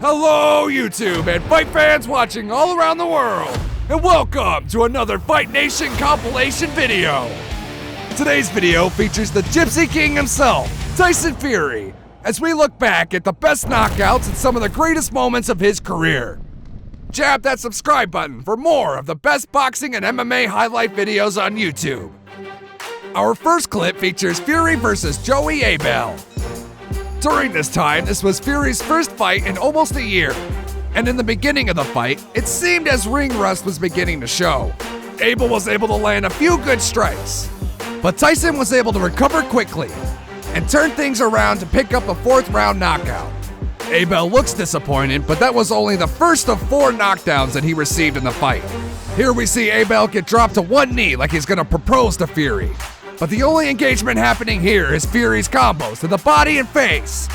Hello, YouTube and fight fans watching all around the world, and welcome to another Fight Nation compilation video. Today's video features the Gypsy King himself, Tyson Fury, as we look back at the best knockouts and some of the greatest moments of his career. Jab that subscribe button for more of the best boxing and MMA highlight videos on YouTube. Our first clip features Fury versus Joey Abel. During this time, this was Fury's first fight in almost a year, and in the beginning of the fight, it seemed as ring rust was beginning to show. Abel was able to land a few good strikes, but Tyson was able to recover quickly and turn things around to pick up a fourth round knockout. Abel looks disappointed, but that was only the first of 4 knockdowns that he received in the fight. Here we see Abel get dropped to one knee like he's gonna propose to Fury. But the only engagement happening here is Fury's combos to the body and face.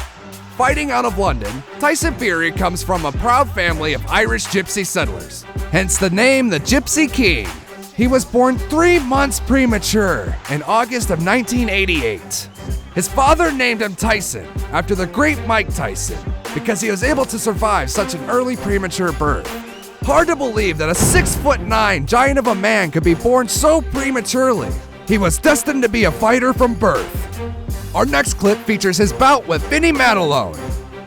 Fighting out of London, Tyson Fury comes from a proud family of Irish gypsy settlers, hence the name the Gypsy King. He was born 3 months premature in August of 1988. His father named him Tyson after the great Mike Tyson because he was able to survive such an early premature birth. Hard to believe that a 6'9" giant of a man could be born so prematurely. He was destined to be a fighter from birth. Our next clip features his bout with Vinny Matalone.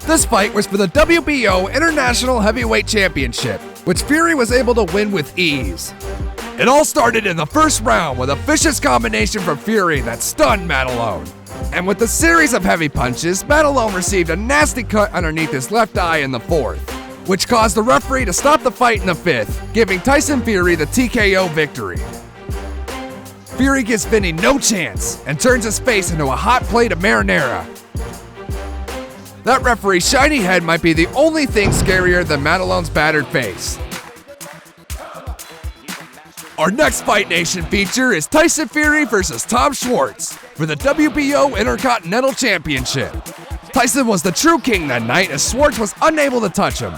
This fight was for the WBO International Heavyweight Championship, which Fury was able to win with ease. It all started in the first round with a vicious combination from Fury that stunned Matalone. And with a series of heavy punches, Matalone received a nasty cut underneath his left eye in the 4th, which caused the referee to stop the fight in the 5th, giving Tyson Fury the TKO victory. Fury gives Vinny no chance and turns his face into a hot plate of marinara. That referee's shiny head might be the only thing scarier than Matalone's battered face. Our next Fight Nation feature is Tyson Fury versus Tom Schwartz for the WBO Intercontinental Championship. Tyson was the true king that night as Schwartz was unable to touch him.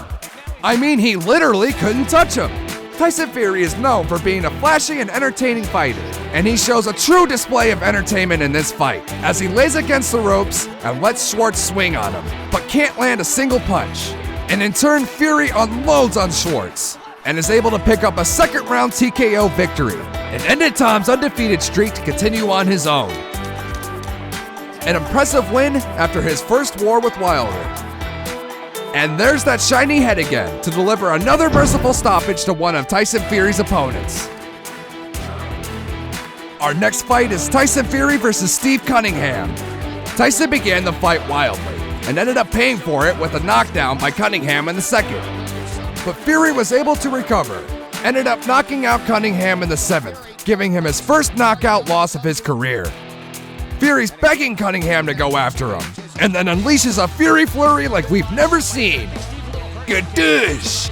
I mean, he literally couldn't touch him. Tyson Fury is known for being a flashy and entertaining fighter, and he shows a true display of entertainment in this fight as he lays against the ropes and lets Schwartz swing on him, but can't land a single punch. And in turn, Fury unloads on Schwartz and is able to pick up a second round TKO victory and ended Tom's undefeated streak to continue on his own. An impressive win after his first war with Wilder. And there's that shiny head again to deliver another merciful stoppage to one of Tyson Fury's opponents. Our next fight is Tyson Fury versus Steve Cunningham. Tyson began the fight wildly and ended up paying for it with a knockdown by Cunningham in the 2nd. But Fury was able to recover, ended up knocking out Cunningham in the 7th, giving him his first knockout loss of his career. Fury's begging Cunningham to go after him, and then unleashes a Fury flurry like we've never seen. Gadoosh!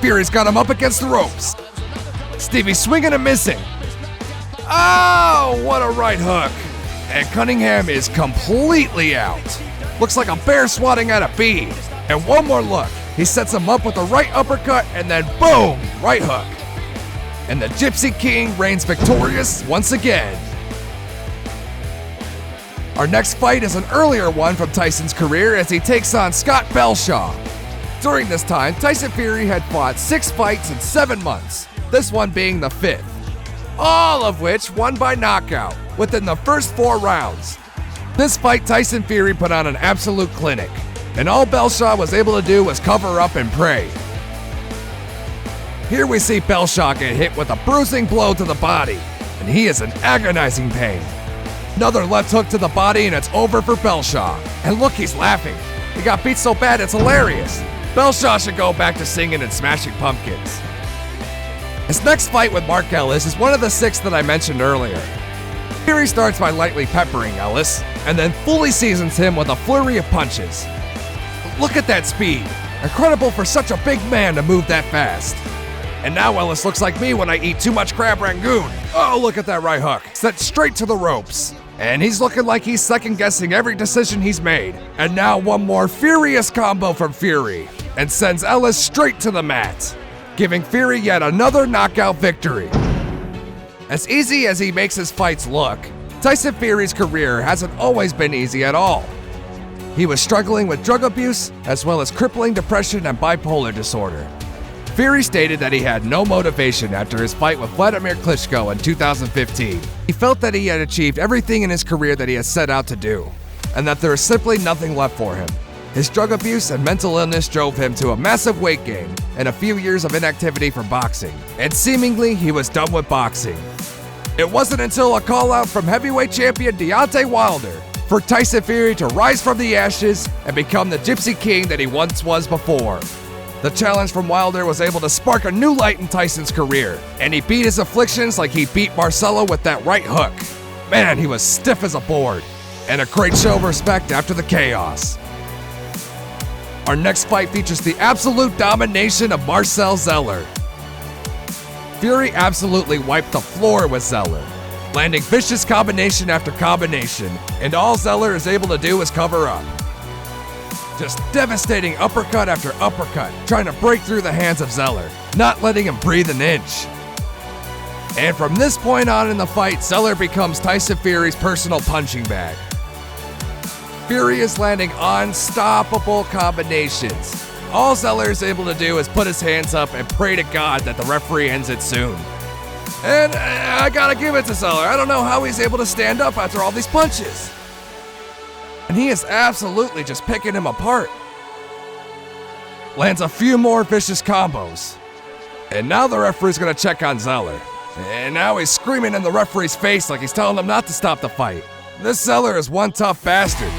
Fury's got him up against the ropes. Stevie's swinging and missing. Oh, what a right hook. And Cunningham is completely out. Looks like a bear swatting at a bee. And one more look. He sets him up with a right uppercut and then boom, right hook. And the Gypsy King reigns victorious once again. Our next fight is an earlier one from Tyson's career as he takes on Scott Belshaw. During this time, Tyson Fury had fought 6 fights in 7 months, this one being the 5th, all of which won by knockout within the first 4 rounds. This fight, Tyson Fury put on an absolute clinic, and all Belshaw was able to do was cover up and pray. Here we see Belshaw get hit with a bruising blow to the body, and he is in agonizing pain. Another left hook to the body and it's over for Belshaw. And look, he's laughing. He got beat so bad it's hilarious. Belshaw should go back to singing and smashing pumpkins. His next fight with Mark Ellis is one of the 6 that I mentioned earlier. Fury starts by lightly peppering Ellis and then fully seasons him with a flurry of punches. But look at that speed. Incredible for such a big man to move that fast. And now Ellis looks like me when I eat too much crab rangoon. Oh, look at that right hook. Set straight to the ropes. And he's looking like he's second-guessing every decision he's made. And now one more furious combo from Fury and sends Ellis straight to the mat, giving Fury yet another knockout victory. As easy as he makes his fights look, Tyson Fury's career hasn't always been easy at all. He was struggling with drug abuse as well as crippling depression and bipolar disorder. Fury stated that he had no motivation after his fight with Vladimir Klitschko in 2015. He felt that he had achieved everything in his career that he had set out to do, and that there was simply nothing left for him. His drug abuse and mental illness drove him to a massive weight gain and a few years of inactivity from boxing, and seemingly he was done with boxing. It wasn't until a call-out from heavyweight champion Deontay Wilder for Tyson Fury to rise from the ashes and become the Gypsy King that he once was before. The challenge from Wilder was able to spark a new light in Tyson's career, and he beat his afflictions like he beat Marcelo with that right hook. Man, he was stiff as a board, and a great show of respect after the chaos. Our next fight features the absolute domination of Marcel Zeller. Fury absolutely wiped the floor with Zeller, landing vicious combination after combination, and all Zeller is able to do is cover up. Just devastating uppercut after uppercut, trying to break through the hands of Zeller, not letting him breathe an inch. And from this point on in the fight, Zeller becomes Tyson Fury's personal punching bag. Fury is landing unstoppable combinations. All Zeller is able to do is put his hands up and pray to God that the referee ends it soon. And I gotta give it to Zeller. I don't know how he's able to stand up after all these punches. And he is absolutely just picking him apart. Lands a few more vicious combos. And now the referee's gonna check on Zeller. And now he's screaming in the referee's face like he's telling him not to stop the fight. This Zeller is one tough bastard.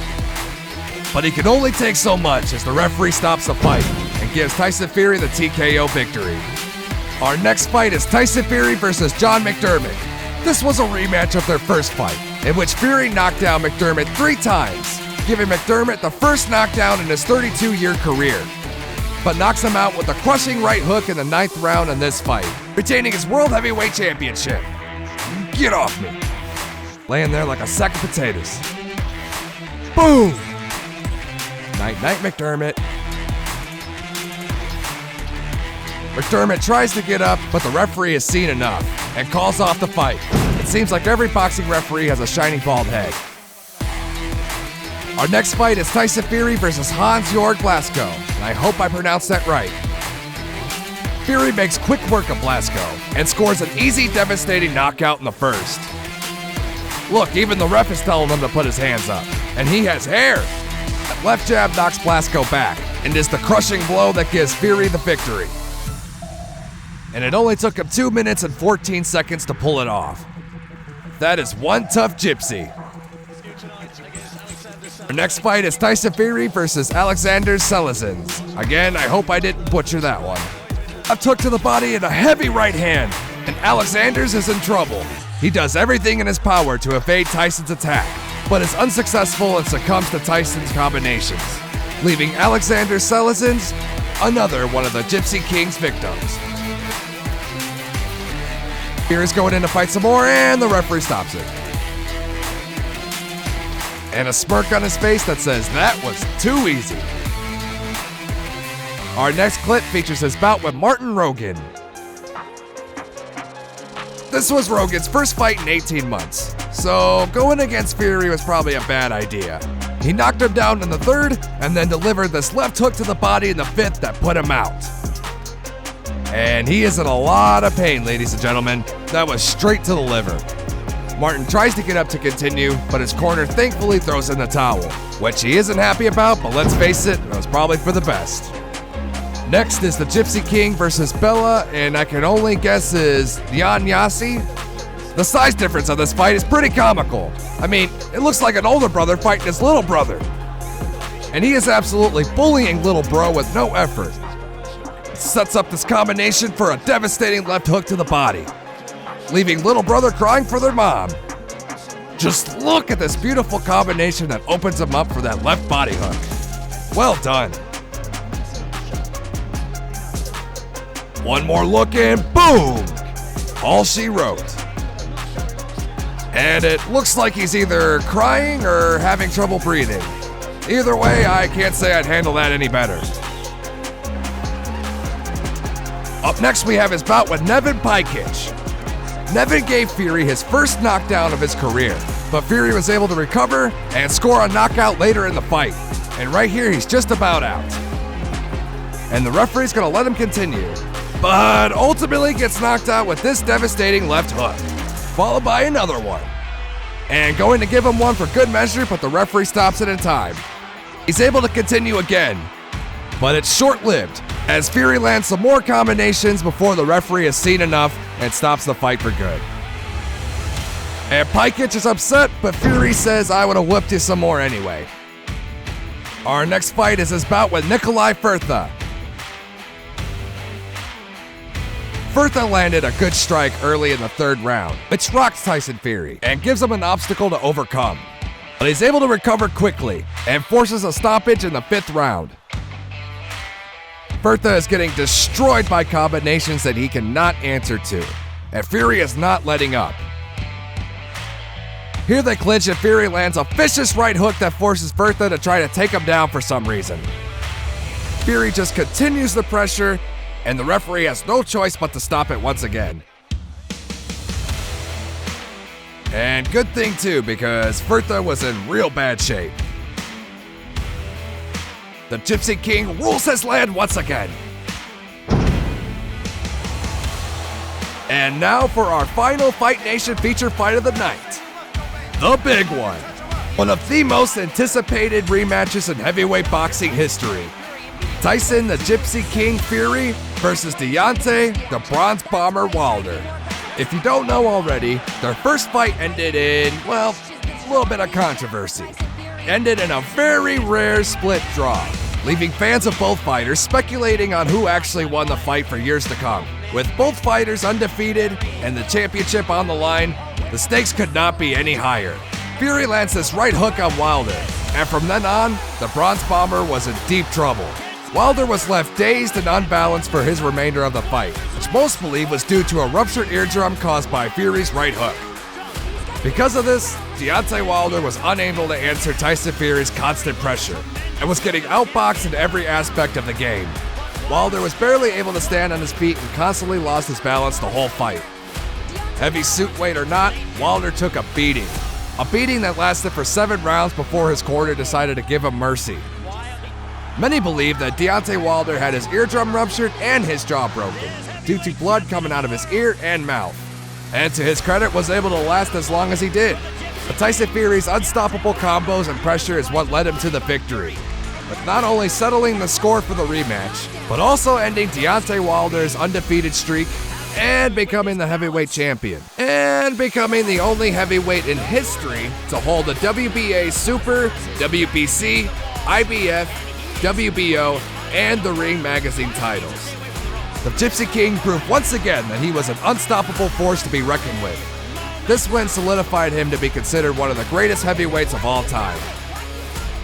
But he can only take so much as the referee stops the fight and gives Tyson Fury the TKO victory. Our next fight is Tyson Fury versus John McDermott. This was a rematch of their first fight, in which Fury knocked down McDermott 3 times, giving McDermott the first knockdown in his 32-year career, but knocks him out with a crushing right hook in the 9th round in this fight, retaining his World Heavyweight Championship. Get off me. Laying there like a sack of potatoes. Boom! Night-night, McDermott. McDermott tries to get up, but the referee has seen enough and calls off the fight. It seems like every boxing referee has a shiny bald head. Our next fight is Tyson Fury versus Hans-Jörg Blasco, and I hope I pronounced that right. Fury makes quick work of Blasco and scores an easy, devastating knockout in the first. Look, even the ref is telling him to put his hands up, and he has hair. That left jab knocks Blasco back and is the crushing blow that gives Fury the victory. And it only took him 2 minutes and 14 seconds to pull it off. That is one tough gypsy. Our next fight is Tyson Fury versus Alexander Selezins. Again, I hope I didn't butcher that one. A took to the body and a heavy right hand, and Alexander's is in trouble. He does everything in his power to evade Tyson's attack, but is unsuccessful and succumbs to Tyson's combinations, leaving Alexander Selezins another one of the Gypsy King's victims. Fury's going in to fight some more, and the referee stops it. And a smirk on his face that says that was too easy. Our next clip features his bout with Martin Rogan. This was Rogan's first fight in 18 months, so going against Fury was probably a bad idea. He knocked him down in the 3rd and then delivered this left hook to the body in the 5th that put him out. And he is in a lot of pain, ladies and gentlemen. That was straight to the liver. Martin tries to get up to continue, but his corner thankfully throws in the towel, which he isn't happy about, but let's face it, it was probably for the best. Next is the Gypsy King versus Bella, and I can only guess is Jan Yassi. The size difference of this fight is pretty comical. I mean, it looks like an older brother fighting his little brother. And he is absolutely bullying little bro with no effort. Sets up this combination for a devastating left hook to the body, leaving little brother crying for their mom. Just look at this beautiful combination that opens him up for that left body hook. Well done. One more look and boom! All she wrote. And it looks like he's either crying or having trouble breathing. Either way, I can't say I'd handle that any better. Up next, we have his bout with Nevin Pajkic. Nevin gave Fury his first knockdown of his career, but Fury was able to recover and score a knockout later in the fight. And right here, he's just about out. And the referee's gonna let him continue, but ultimately gets knocked out with this devastating left hook, followed by another one. And going to give him one for good measure, but the referee stops it in time. He's able to continue again, but it's short-lived, as Fury lands some more combinations before the referee has seen enough and stops the fight for good. And Pajkic is upset, but Fury says, I would have whipped you some more anyway. Our next fight is his bout with Nikolai Furtha. Furtha landed a good strike early in the third round, which rocks Tyson Fury and gives him an obstacle to overcome. But he's able to recover quickly and forces a stoppage in the 5th round. Furtha is getting destroyed by combinations that he cannot answer to, and Fury is not letting up. Here they clinch and Fury lands a vicious right hook that forces Furtha to try to take him down for some reason. Fury just continues the pressure, and the referee has no choice but to stop it once again. And good thing too, because Furtha was in real bad shape. The Gypsy King rules his land once again. And now for our final Fight Nation feature fight of the night. The big one. One of the most anticipated rematches in heavyweight boxing history. Tyson the Gypsy King Fury versus Deontay the Bronze Bomber Wilder. If you don't know already, their first fight ended in, well, a little bit of controversy. Ended in a very rare split draw, leaving fans of both fighters speculating on who actually won the fight for years to come. With both fighters undefeated and the championship on the line, the stakes could not be any higher. Fury lands this right hook on Wilder, and from then on, the Bronze Bomber was in deep trouble. Wilder was left dazed and unbalanced for his remainder of the fight, which most believe was due to a ruptured eardrum caused by Fury's right hook. Because of this, Deontay Wilder was unable to answer Tyson Fury's constant pressure, and was getting outboxed in every aspect of the game. Wilder was barely able to stand on his feet and constantly lost his balance the whole fight. Heavy suit weight or not, Wilder took a beating. A beating that lasted for 7 rounds before his corner decided to give him mercy. Many believe that Deontay Wilder had his eardrum ruptured and his jaw broken, due to blood coming out of his ear and mouth. And to his credit, was able to last as long as he did. But Tyson Fury's unstoppable combos and pressure is what led him to the victory. With not only settling the score for the rematch, but also ending Deontay Wilder's undefeated streak and becoming the heavyweight champion. And becoming the only heavyweight in history to hold the WBA Super, WBC, IBF, WBO, and the Ring Magazine titles. The Gypsy King proved once again that he was an unstoppable force to be reckoned with. This win solidified him to be considered one of the greatest heavyweights of all time.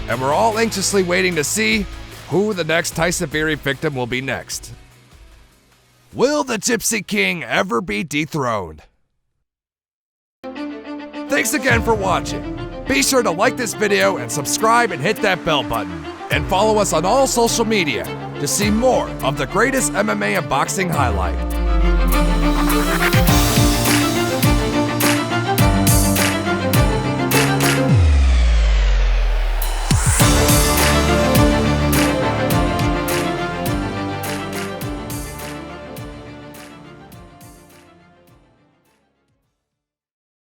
And we're all anxiously waiting to see who the next Tyson Fury victim will be next. Will the Gypsy King ever be dethroned? Thanks again for watching. Be sure to like this video and subscribe and hit that bell button. And follow us on all social media to see more of the greatest MMA and boxing highlight.